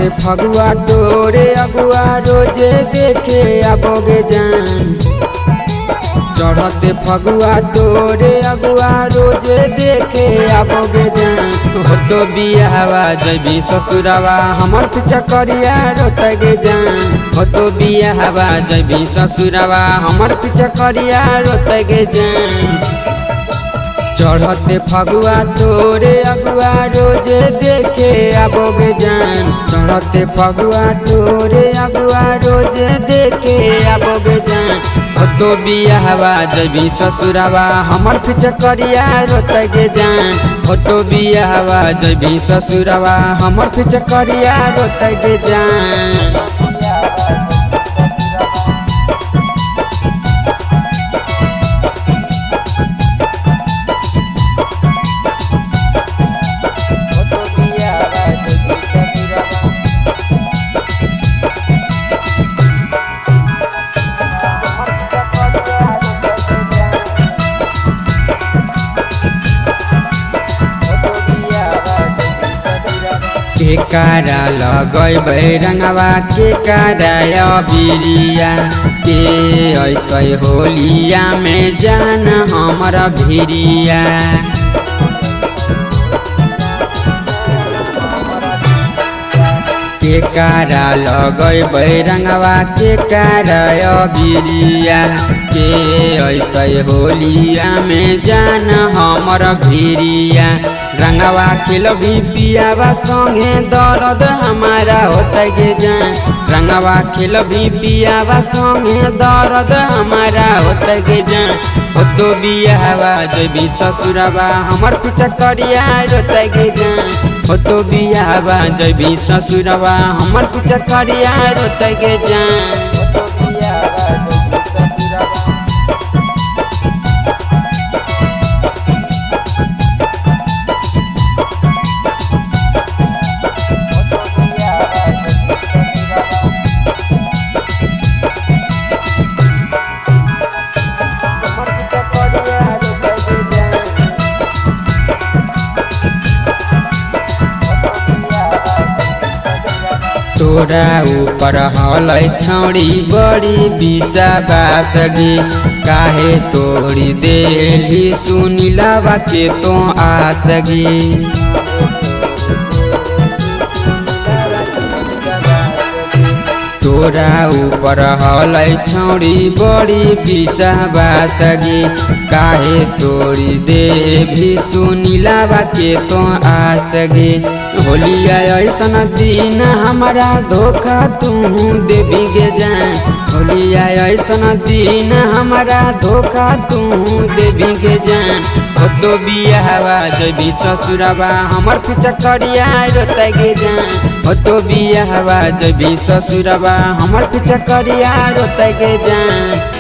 चढ़ते फगुआ तोरे अगुआ रोजे देखे आबोगे जान। चढ़ते फगुआ तोरे अगुआ रोजे देखे आबोगे जान। हो तो बियाहवा जबी ससुरवा हमर पीछा करिया रोतगे जान। हो तो बियाहवा जबी ससुरवा हमर पीछा करिया रोतगे जान। चढ़ते फगुआ तोरे अगुआ रोजे देखे आबोगे जान। चढ़ते फगुआ तोरे अगुआ रोजे देखे आबोगे जान। हो तो बियाहवा जबी ससुरवा हमर पीछा करिया रोतगे जान। हो तो बियाहवा जबी ससुरवा हमर पीछा करिया रोतगे जान। के कारा लगैबै रंगवा के कारा बिरिया के ऐतै होलिया में जान हमर भिरिया। के कारा लगैबै रंगवा के कारा बिरिया के ऐतै होलिया में जान हमर भिरिया। रंगवा खेलबी पियावा संगे दर्द हमारा होतगे जान। रंगवा खेलबी पियावा संगे दर्द हमारा होतगे जान। हो तो बियाहवा जबी ससुरवा हमर पीछा करिया रोतगे जान। हो तो बियाहवा जबी ससुरवा हमर पीछा करिया रोतगे जान। तोरा ऊपर हलै छौड़ी बड़ी विश्वासगी काहे तोड़ी देली सुनिलवा के तो आसगी। तोरा ऊपर हलै छौड़ी बड़ी विश्वासगी काहे तोड़ी देवी सुनिलवा के तो आसगी। होलिया ऐसन दिन हमारा धोखा तू देवी गे जान। होलिया ऐसन दिन हमारा धोखा तू देवी गे जान। हो तो बियाहवा जबी ससुरवा हमर पीछा करिया रोतगे जान। हो तो बियाहवा जबी ससुरवा हमर पीछा करिया रोतगे जान।